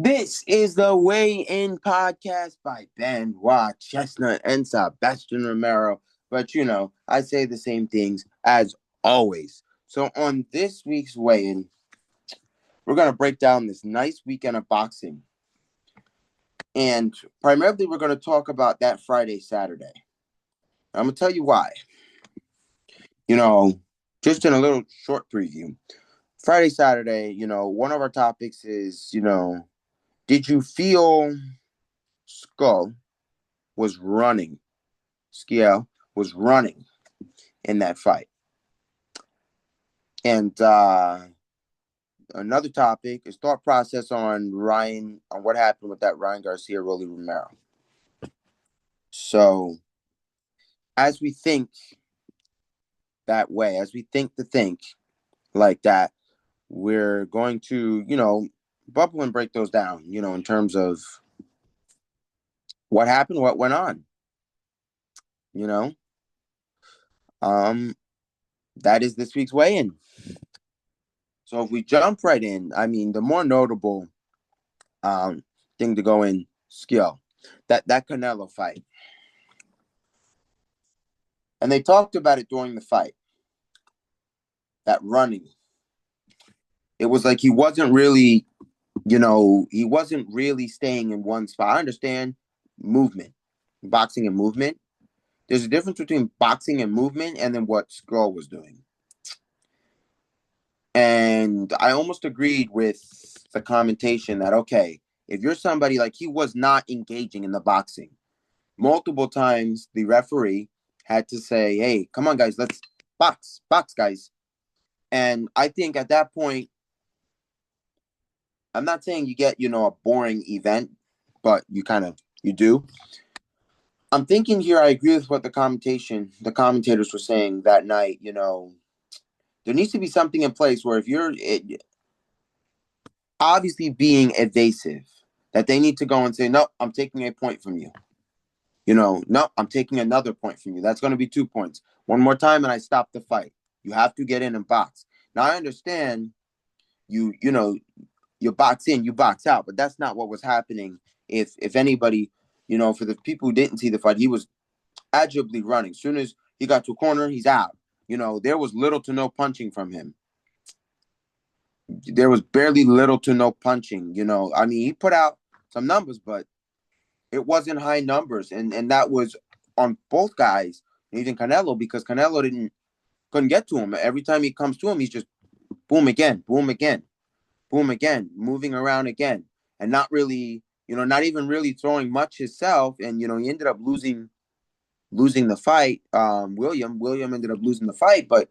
This is the Weigh-In Podcast by Benoit Chestnut and Sebastian Romero. But I say the same things as always. So on this week's Weigh-In, we're going to break down this nice weekend of boxing. And primarily, we're going to talk about that Friday, Saturday. I'm going to tell you why. Just in a little short preview. Friday, Saturday, one of our topics is, did you feel Scull was running in that fight? And another topic is thought process on what happened with that Ryan Garcia, Rolly Romero. So as we think that way, as we think like that, we're going to, bubble and break those down, in terms of what happened, what went on, that is this week's weigh-in. So if we jump right in, the more notable thing to go in, Scull, that Canelo fight. And they talked about it during the fight, that running. It was like he wasn't really staying in one spot. I understand movement, boxing and movement. There's a difference between boxing and movement and then what Scull was doing. And I almost agreed with the commentation that, okay, if you're somebody like he was not engaging in the boxing, multiple times the referee had to say, hey, come on, guys, let's box, guys. And I think at that point, I'm not saying you get, a boring event, but you do. I'm thinking here, I agree with what the commentators were saying that night. There needs to be something in place where if you're obviously being evasive, that they need to go and say, no, I'm taking a point from you. No, I'm taking another point from you. That's going to be 2 points. One more time and I stop the fight. You have to get in and box. Now, I understand you box in, you box out, but that's not what was happening. If anybody, for the people who didn't see the fight, he was agilely running. As soon as he got to a corner, he's out. There was little to no punching from him. There was barely little to no punching. He put out some numbers, but it wasn't high numbers. And that was on both guys, even Canelo, because Canelo couldn't get to him. Every time he comes to him, he's just boom again, moving around again. And not really, not even really throwing much himself. And, he ended up losing the fight. William ended up losing the fight, but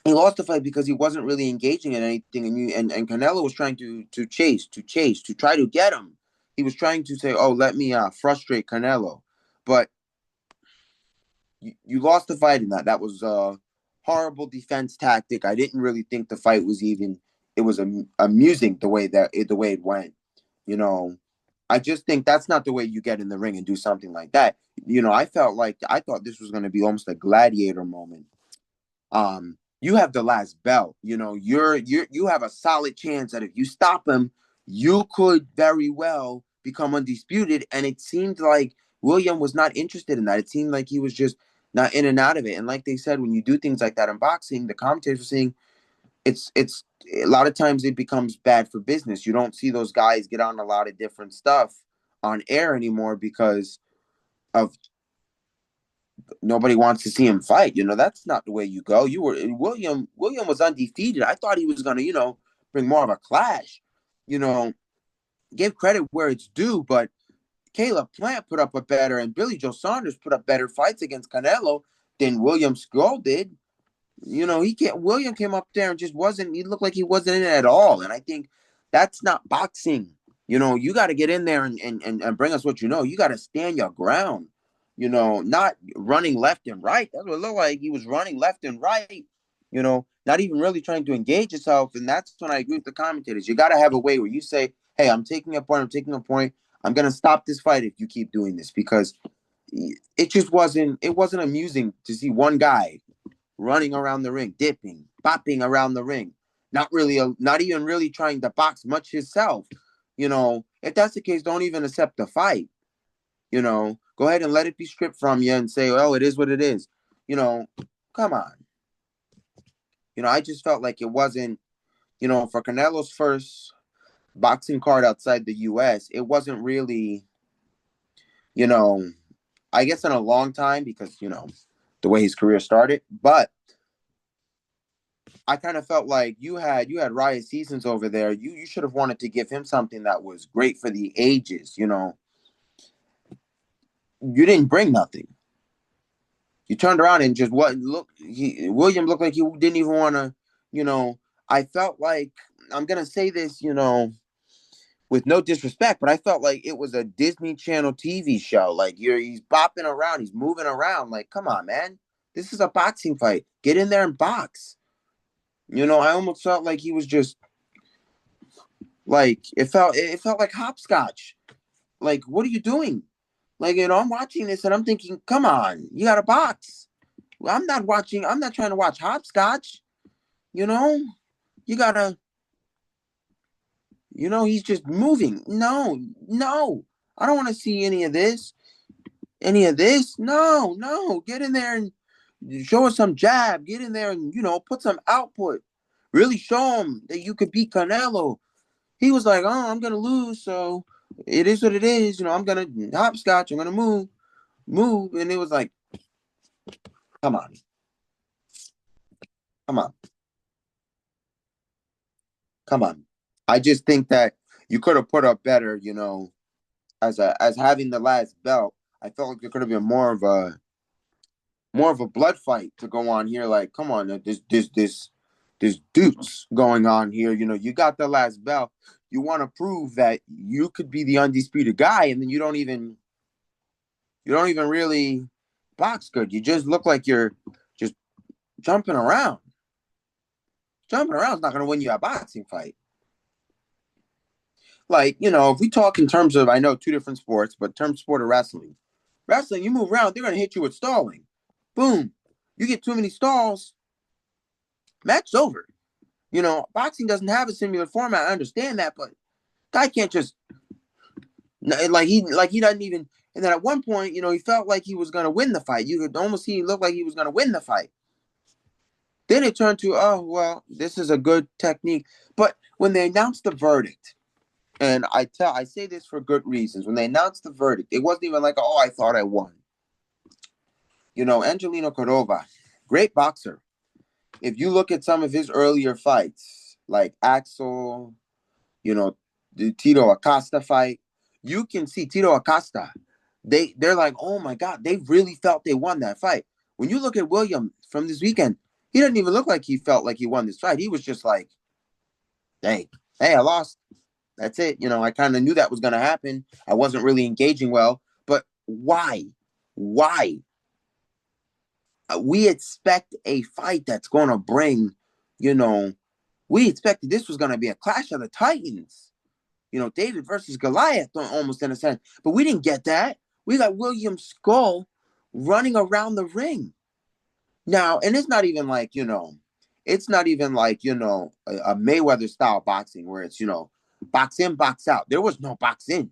he lost the fight because he wasn't really engaging in anything. And Canelo was trying to chase, to try to get him. He was trying to say, oh, let me frustrate Canelo. But you lost the fight in that. That was a horrible defense tactic. I didn't really think the fight was even, it was amusing the way it went. I just think that's not the way you get in the ring and do something like that. I thought this was going to be almost a gladiator moment. You have the last belt. You have a solid chance that if you stop him, you could very well become undisputed. And it seemed like William was not interested in that. It seemed like he was just not in and out of it. And like they said, when you do things like that in boxing, the commentators were saying it's a lot of times it becomes bad for business. You don't see those guys get on a lot of different stuff on air anymore because of nobody wants to see him fight. That's not the way you go. William was undefeated. I thought he was going to, bring more of a clash, give credit where it's due. But Caleb Plant put up and Billy Joe Saunders put up better fights against Canelo than William Scull did. William came up there and just he looked like he wasn't in it at all. And I think that's not boxing. You got to get in there and bring us what you know. You got to stand your ground. Not running left and right. That's what it looked like. He was running left and right, not even really trying to engage yourself. And that's when I agree with the commentators. You got to have a way where you say, hey, I'm taking a point. I'm going to stop this fight if you keep doing this, because it wasn't amusing to see one guy running around the ring, dipping, bopping around the ring, not even really trying to box much himself, If that's the case, don't even accept the fight. Go ahead and let it be stripped from you and say, oh, it is what it is. Come on. I just felt like it wasn't, for Canelo's first boxing card outside the US, it wasn't really, you know, I guess in a long time because, the way his career started. But I kind of felt like you had Riot Seasons over there. You should have wanted to give him something that was great for the ages. You didn't bring nothing. You turned around and just William looked like he didn't even want to. I felt like I'm gonna say this, with no disrespect, but I felt like it was a Disney Channel TV show. Like he's bopping around, he's moving around. Like, come on, man, this is a boxing fight. Get in there and box. I almost felt like he was just like it felt like hopscotch. Like, what are you doing? Like, I'm watching this and I'm thinking, come on, you got to box. I'm not trying to watch hopscotch. You gotta, he's just moving. No, no, I don't want to see any of this. No, no, get in there and show us some jab. Get in there and, put some output. Really show him that you could beat Canelo. He was like, oh, I'm going to lose. So it is what it is. I'm going to hopscotch. I'm going to move. And it was like, come on. Come on. Come on. I just think that you could have put up better, as having the last belt. I felt like there could have been more of a blood fight to go on here. Like, come on, this dudes going on here. You got the last belt. You want to prove that you could be the undisputed guy, and then you don't even really box good. You just look like you're just jumping around. Jumping around is not going to win you a boxing fight. Like, if we talk in terms of, I know two different sports, but terms of sport of wrestling. Wrestling, you move around, they're going to hit you with stalling. Boom. You get too many stalls, match's over. Boxing doesn't have a similar format. I understand that, but guy can't just he doesn't even. And then at one point, he felt like he was going to win the fight. You could almost see he looked like he was going to win the fight. Then it turned to, oh well, this is a good technique. But when they announced the verdict, and I say this for good reasons. When they announced the verdict, it wasn't even like, oh, I thought I won. Angelino Cordova, great boxer. If you look at some of his earlier fights, like Axel, the Tito Acosta fight, you can see Tito Acosta. They're like, oh my God, they really felt they won that fight. When you look at William from this weekend, he doesn't even look like he felt like he won this fight. He was just like, hey, I lost. That's it. I kind of knew that was going to happen. I wasn't really engaging well. But why? Why? We expect a fight that's going to bring, we expected this was going to be a clash of the Titans. David versus Goliath, almost in a sense. But we didn't get that. We got William Scull running around the ring. Now, and it's not even like, it's not even like, a Mayweather style boxing where it's, box in, box out. There was no box in.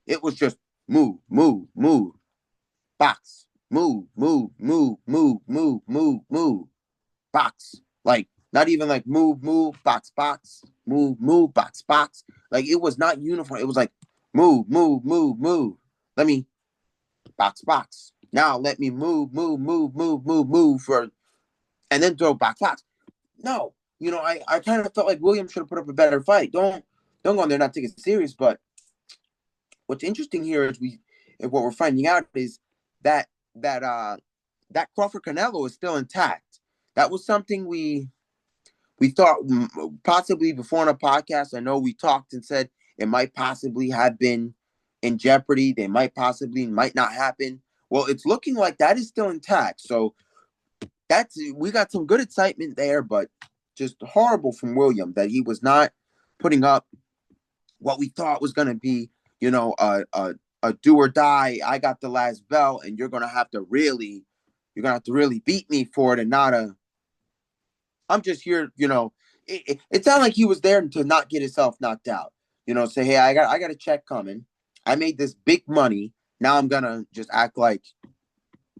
It was just move, box, move, box. Like, not even like move, box, move, box. Like, it was not uniform. It was like move. Let me box. Now let me move for, and then throw box. No, I kind of felt like William should have put up a better fight. Don't go in there not take it serious. But what's interesting here is what we're finding out is that Crawford Canelo is still intact. That was something we thought possibly before on a podcast. I know we talked and said it might possibly have been in jeopardy. They might not happen. Well, it's looking like that is still intact. So we got some good excitement there, but just horrible from William that he was not putting up what we thought was going to be, a do or die. I got the last belt, and you're going to have to really beat me for it, and not I'm just here. It sounded like he was there to not get himself knocked out. say, hey, I got a check coming. I made this big money. Now I'm gonna just act like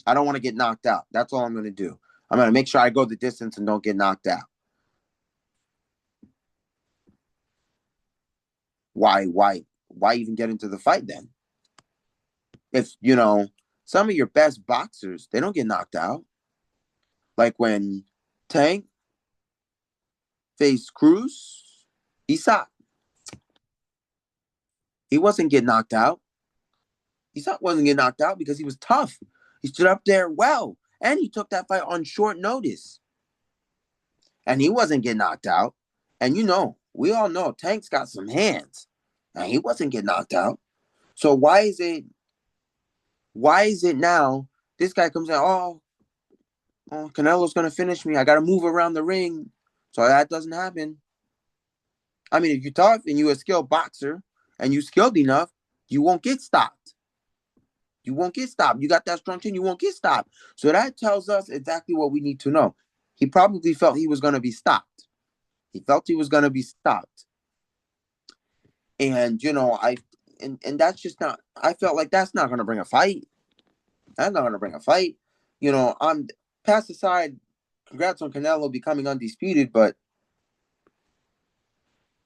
I don't want to get knocked out. That's all I'm gonna do. I'm gonna make sure I go the distance and don't get knocked out. Why even get into the fight then? If some of your best boxers, they don't get knocked out. Like when Tank faced Cruz, Isak, he wasn't getting knocked out. Isak wasn't getting knocked out because he was tough. He stood up there well, and he took that fight on short notice. And he wasn't getting knocked out. And we all know Tank's got some hands, and he wasn't getting knocked out. So why is it now this guy comes out, Canelo's gonna finish me. I gotta move around the ring. So that doesn't happen. I mean, if you're tough and you're a skilled boxer and you skilled enough, you won't get stopped. You won't get stopped. You got that strong chin, you won't get stopped. So that tells us exactly what we need to know. He probably felt he was going to be stopped. He felt he was going to be stopped. And, and that's just not, I felt like that's not going to bring a fight. That's not going to bring a fight. I'm past aside, congrats on Canelo becoming undisputed, but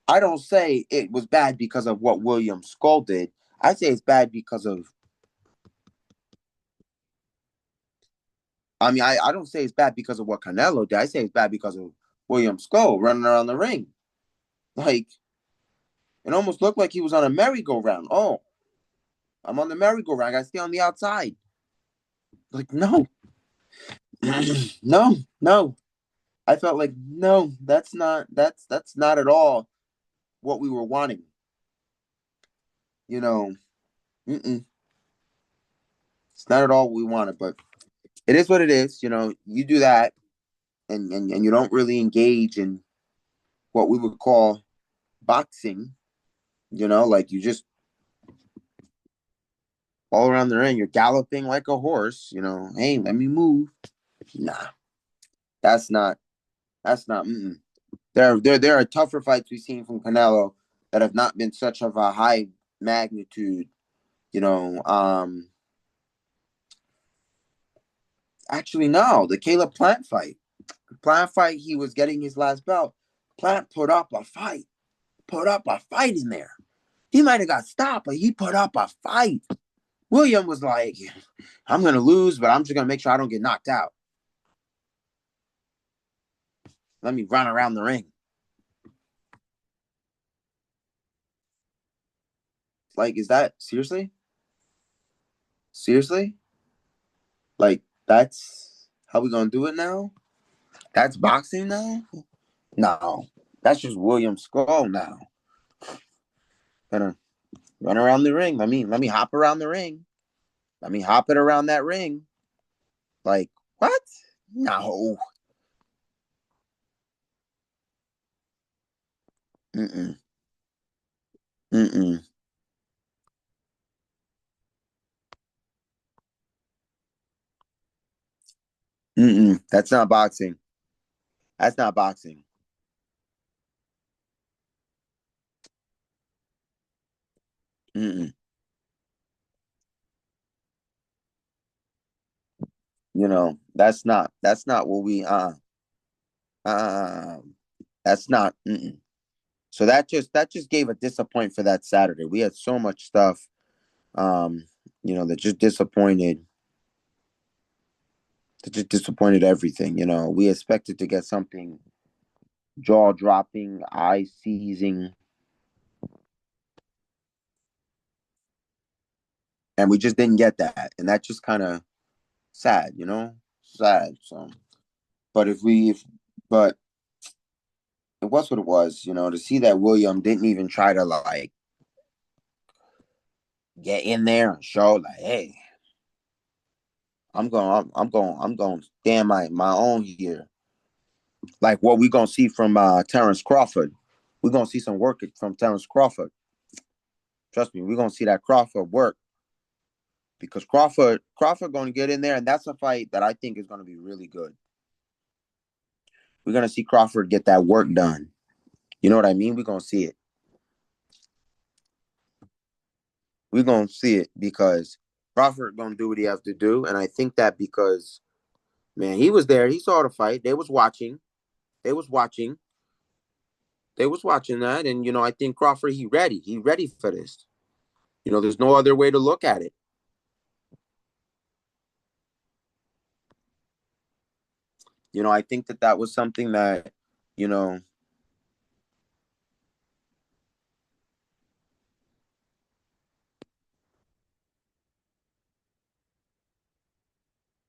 I don't say it was bad because of what William Scull did. I say it's bad because of, I don't say it's bad because of what Canelo did. I say it's bad because of William Scull running around the ring. Like, it almost looked like he was on a merry-go-round. Oh, I'm on the merry-go-round. I got to stay on the outside. Like, no. No. I felt like, no, that's not at all what we were wanting. Mm-mm. It's not at all what we wanted, but it is what it is. You do that and you don't really engage in what we would call boxing, like you just all around the ring, you're galloping like a horse, hey, let me move. Nah, that's not, mm-mm. There are tougher fights we've seen from Canelo that have not been such of a high magnitude, actually, no, the Caleb Plant fight. He was getting his last belt. Plant put up a fight in there. He might have got stopped, but he put up a fight. William was like, I'm going to lose, but I'm just going to make sure I don't get knocked out. Let me run around the ring. Like, is that seriously? Seriously? Like, that's how we going to do it now? That's boxing now? No, that's just William Scull now. Gonna run around the ring. Let me hop around the ring. Let me hop it around that ring. Like, what? No. Mm-mm. Mm-mm. Mm-mm. That's not boxing. That's not boxing. Mm-mm. That's not what we uh that's not mm-mm. So that just gave a disappointment for that Saturday. We had so much stuff um that just disappointed everything. We expected to get something jaw dropping, eye seizing, and we just didn't get that. And that just kind of sad, sad. So, but but it was what it was, to see that William didn't even try to like get in there and show like, hey, I'm going to stand my own here. Like what we gonna see from Terrence Crawford. We're gonna see some work from Terrence Crawford. Trust me, we're gonna see that Crawford work because Crawford going to get in there, and that's a fight that I think is going to be really good. We're going to see Crawford get that work done. You know what I mean? We're going to see it. We're gonna see it because Crawford gonna do what he has to do, and I think that because man, he was there, he saw the fight, they was watching, they was watching, they was watching that, and I think Crawford he ready for this. There's no other way to look at it. I think that was something that you know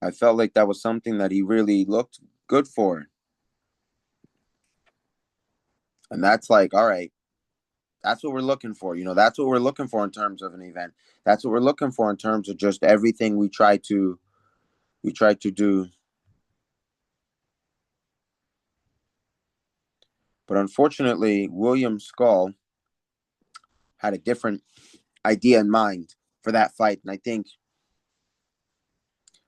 I felt like that was something that he really looked good for, and that's like all right. That's what we're looking for. That's what we're looking for in terms of an event. That's what we're looking for in terms of just everything we try to do. But unfortunately, William Skull had a different idea in mind for that fight. And I think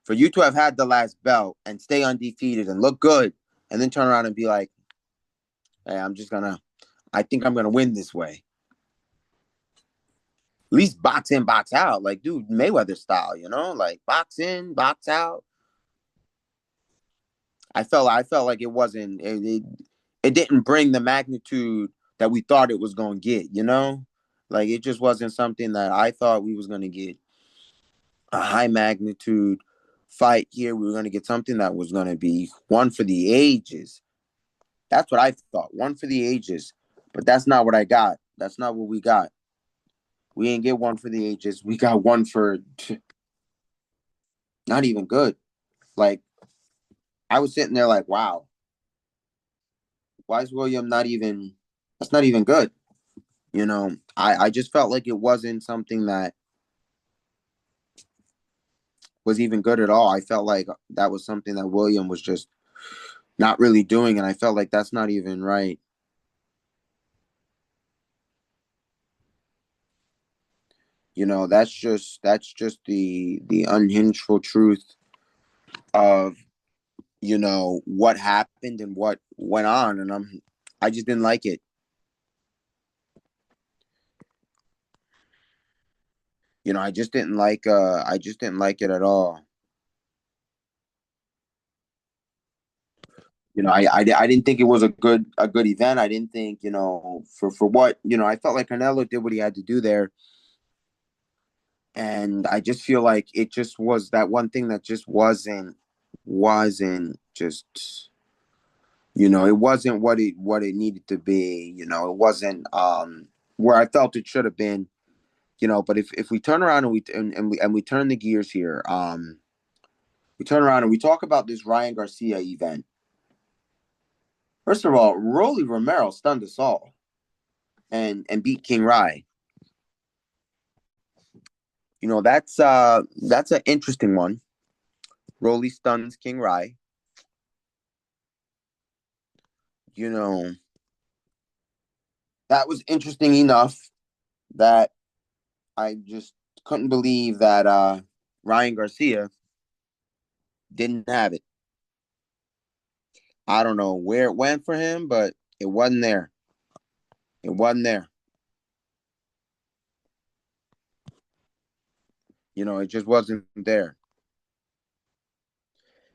for you to have had the last belt and stay undefeated and look good and then turn around and be like, hey, I think I'm gonna win this way. At least box in, box out. Like, dude, Mayweather style, like box in, box out. I felt like it wasn't it didn't bring the magnitude that we thought it was gonna get. Like it just wasn't something that I thought we was gonna get a high magnitude fight here. We were gonna get something that was gonna be one for the ages. That's what I thought. One for the ages. But that's not what I got. That's not what we got. We didn't get one for the ages. We got one for not even good. Like I was sitting there like, wow, why is William not even that's not even good. I just felt like it wasn't something that was even good at all. I felt like that was something that William was just not really doing, and I felt like that's not even right. That's just the unhingeful truth of what happened and what went on, and I just didn't like it. I just didn't like it at all. I didn't think it was a good event. I didn't think for what I felt like Canelo did what he had to do there, and I just feel like it just was that one thing that just wasn't just it wasn't what it needed to be. It wasn't where I felt it should have been. But if we turn around and we turn the gears here, we turn around and we talk about this Ryan Garcia event. First of all, Rolly Romero stunned us all and beat King Rye. That's an interesting one. Rolly stuns King Rye. You know that was interesting enough that I just couldn't believe that Ryan Garcia didn't have it. I don't know where it went for him, but it wasn't there. It wasn't there. It just wasn't there.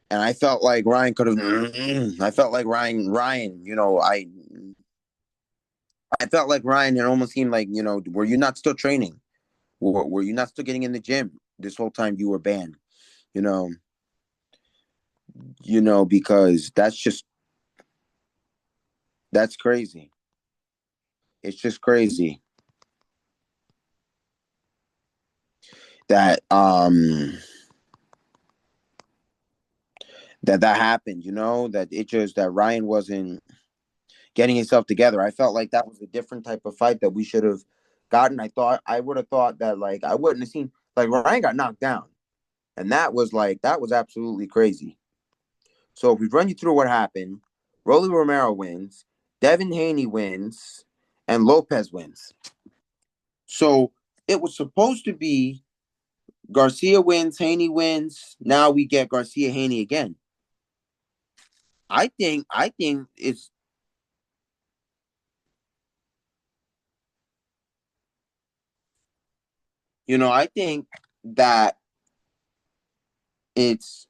And I felt like Ryan could have. I felt like Ryan. I felt like Ryan. It almost seemed like were you not still training? Were you not still getting in the gym this whole time you were banned? You know, because that's crazy. It's just crazy that that happened. That it just that Ryan wasn't getting himself together. I felt like that was a different type of fight that we should have gotten. I would have thought that like I wouldn't have seen like Ryan got knocked down, and that was absolutely crazy. So if we run you through what happened, Rolly Romero wins, Devin Haney wins, and Lopez wins. So it was supposed to be Garcia wins, Haney wins. Now we get Garcia Haney again. I think it's I think that it's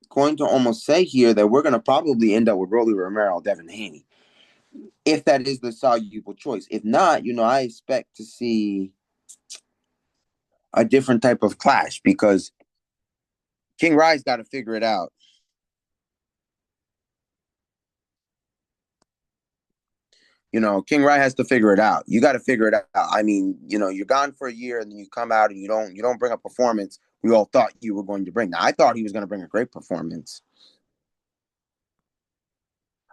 going to almost say here that we're going to probably end up with Rolly Romero, Devin Haney, if that is the soluble choice. If not, I expect to see a different type of clash because King Rye's got to figure it out. King Rye has to figure it out. You got to figure it out. I mean, you're gone for a year and then you come out and you don't bring a performance we all thought you were going to bring. Now, I thought he was going to bring a great performance.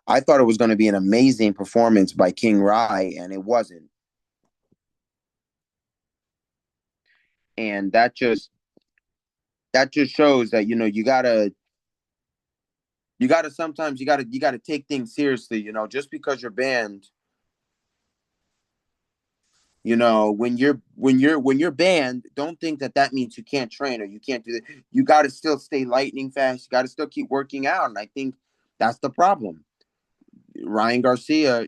I thought it was going to be an amazing performance by King Rye, and it wasn't. And that just shows that you gotta sometimes you gotta take things seriously. Just because you're banned, when you're banned, don't think that means you can't train or you can't do that. You got to still stay lightning fast. You got to still keep working out, and I think that's the problem. Ryan Garcia,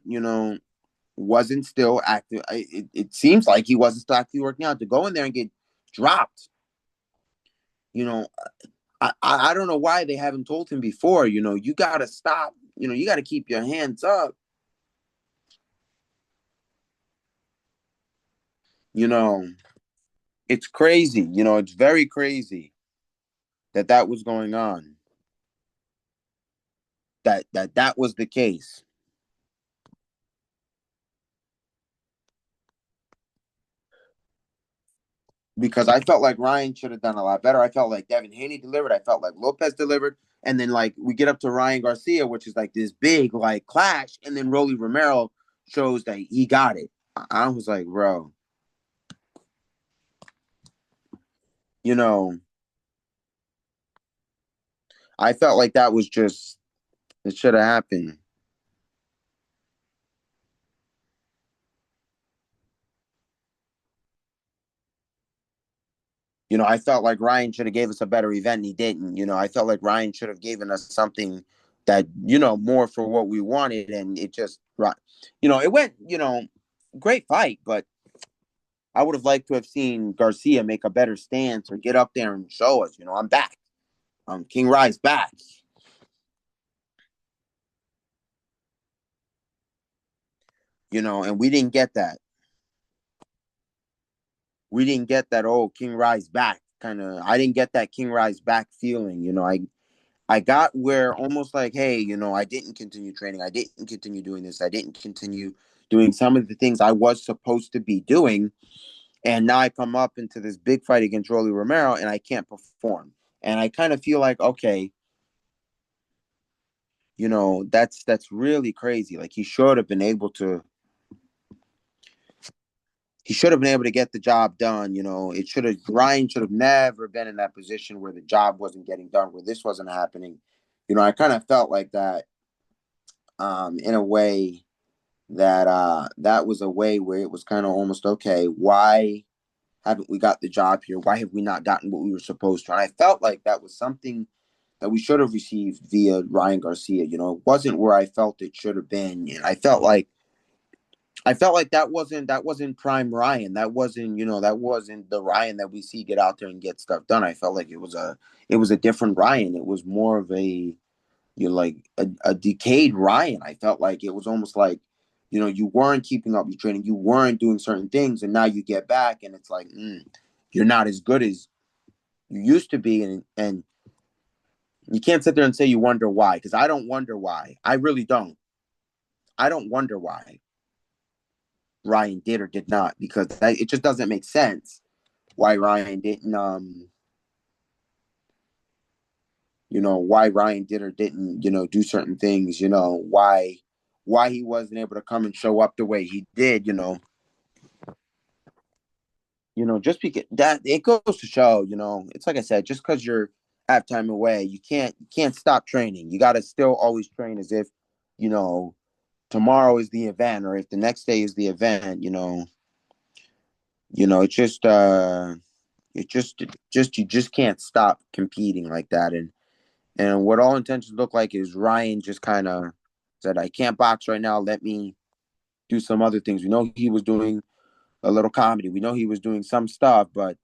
wasn't still active. It seems like he wasn't still actively working out to go in there and get dropped. You know, I don't know why they haven't told him before. You got to stop. You got to keep your hands up. You know, it's crazy. It's very crazy that was going on. That was the case. Because I felt like Ryan should have done a lot better. I felt like Devin Haney delivered. I felt like Lopez delivered. And then like we get up to Ryan Garcia, which is like this big like clash, and then Rolly Romero shows that he got it. I was like, bro, you know, I felt like that was just it should have happened. I felt like Ryan should have gave us a better event and he didn't. I felt like Ryan should have given us something that, more for what we wanted. And it just, it went, great fight, but I would have liked to have seen Garcia make a better stance or get up there and show us, I'm back. King Rye's back, and we didn't get that. We didn't get that, oh, King Rye's back kind of. I didn't get that King Rye's back feeling. I got where almost like, hey, I didn't continue training. I didn't continue doing this. I didn't continue doing some of the things I was supposed to be doing. And now I come up into this big fight against Rolly Romero and I can't perform. And I kind of feel like, okay, that's really crazy. Like he should have been able to get the job done. Ryan should have never been in that position where the job wasn't getting done, where this wasn't happening. I kind of felt like that in a way that was a way where it was kind of almost okay. Why haven't we got the job here? Why have we not gotten what we were supposed to? And I felt like that was something that we should have received via Ryan Garcia. It wasn't where I felt it should have been. And I felt like that wasn't prime Ryan. That wasn't the Ryan that we see get out there and get stuff done. I felt like it was a different Ryan. It was more of like a decayed Ryan. I felt like it was almost like, you weren't keeping up your training, you weren't doing certain things, and now you get back and it's like, you're not as good as you used to be, and you can't sit there and say you wonder why, because I don't wonder why. I really don't. I don't wonder why Ryan did or did not, because it just doesn't make sense why Ryan didn't why Ryan did or didn't, do certain things, why he wasn't able to come and show up the way he did, just because that it goes to show, it's like I said, just because you're have time away, you can't stop training. You got to still always train as if, you know, tomorrow is the event, or if the next day is the event. It's just you just can't stop competing like that. And what all intentions look like is Ryan just kind of said, I can't box right now. Let me do some other things. We know he was doing a little comedy. We know he was doing some stuff, but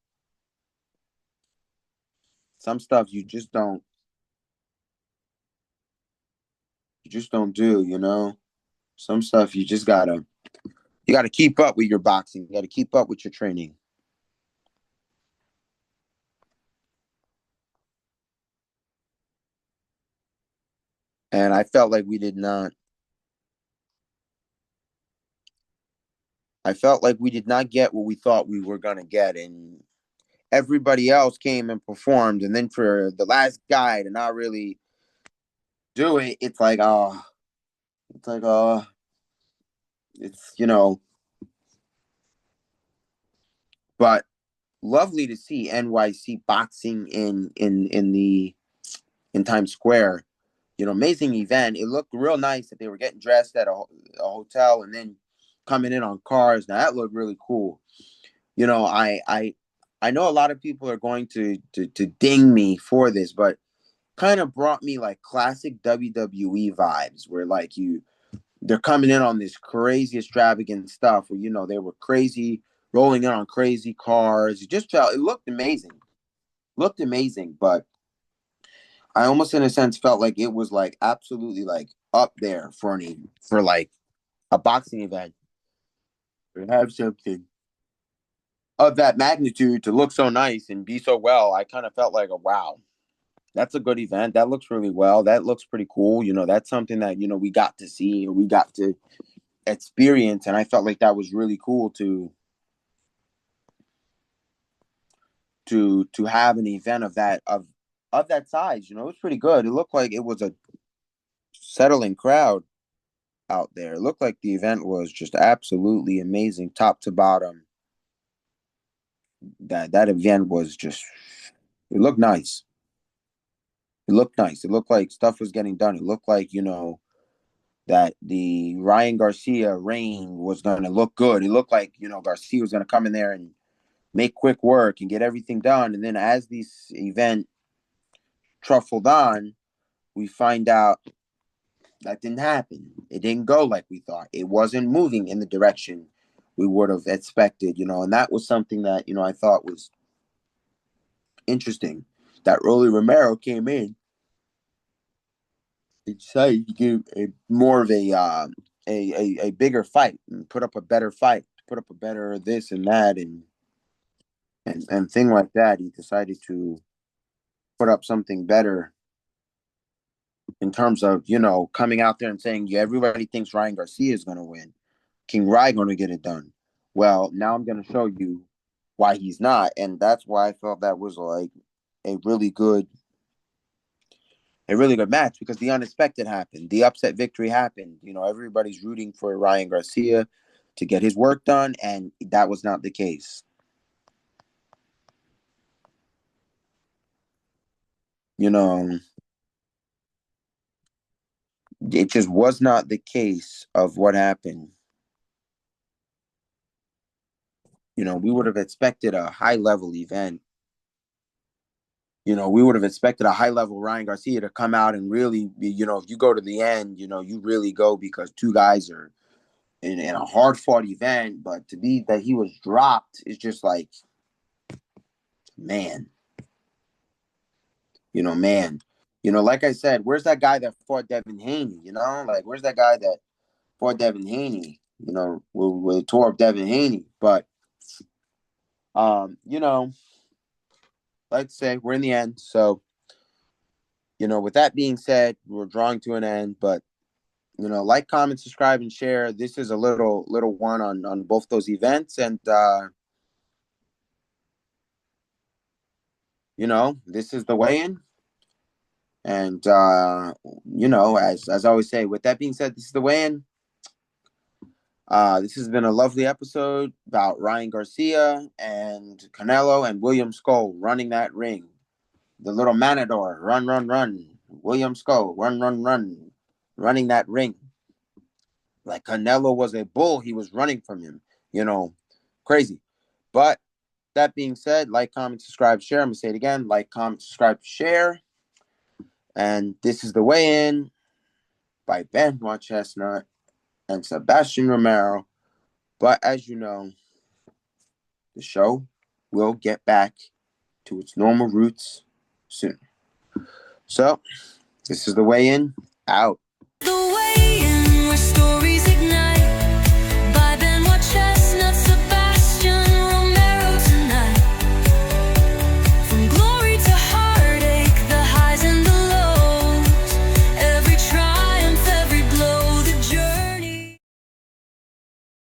some stuff you just don't do, you know? Some stuff you gotta keep up with your boxing. You gotta keep up with your training. And I felt like we did not get what we thought we were gonna get. And everybody else came and performed. And then for the last guy to not really do it, it's like it's but lovely to see NYC boxing in Times Square. Amazing event. It looked real nice that they were getting dressed at a hotel and then coming in on cars. Now that looked really cool. I know a lot of people are going to ding me for this, but kind of brought me like classic WWE vibes, where like they're coming in on this crazy extravagant stuff where they were crazy rolling in on crazy cars. It looked amazing. Looked amazing, but I almost in a sense felt like it was like absolutely like up there for like a boxing event to have something of that magnitude to look so nice and be so well. I kind of felt like wow, that's a good event. That looks really well. That looks pretty cool. That's something that we got to see or we got to experience, and I felt like that was really cool to have an event of that size. It was pretty good. It looked like it was a settling crowd out there. It looked like the event was just absolutely amazing, top to bottom. That event was just it looked nice. It looked nice. It looked like stuff was getting done. It looked like, that the Ryan Garcia reign was going to look good. It looked like, Garcia was going to come in there and make quick work and get everything done. And then as this event truffled on, we find out that didn't happen. It didn't go like we thought. It wasn't moving in the direction we would have expected, and that was something that, I thought was interesting. That Rolly Romero came in and decided to give more of a bigger fight and put up a better fight, put up a better this and that and thing like that. He decided to put up something better in terms of, coming out there and saying, yeah, everybody thinks Ryan Garcia is going to win. King Ryan going to get it done. Well, now I'm going to show you why he's not. And that's why I felt that was like a really good match, because the unexpected happened. The upset victory happened. Everybody's rooting for Ryan Garcia to get his work done, and that was not the case. You know, it just was not the case of what happened. We would have expected a high level event. We would have expected a high level Ryan Garcia to come out and really, if you go to the end, you really go because two guys are in a hard fought event. But to be that he was dropped is just like, man, man. Like I said, where's that guy that fought Devin Haney? Like where's that guy that fought Devin Haney? With tore up Devin Haney. But let's say we're in the end. So, with that being said, we're drawing to an end. But like, comment, subscribe, and share. This is a little one on both those events, and this is the weigh-in. And as I always say, with that being said, this is the weigh-in. This has been a lovely episode about Ryan Garcia and Canelo and William Scull running that ring. The little matador, run, run, run. William Scull, run, run, run. Running that ring. Like Canelo was a bull, he was running from him. Crazy. But that being said, like, comment, subscribe, share. I'm going to say it again. Like, comment, subscribe, share. And this is The Weigh In by Benoit Chestnut and Sebastian Romero. But as you know, The show will get back to its normal roots soon. So, this is The Weigh In, out. The Weigh In, where stories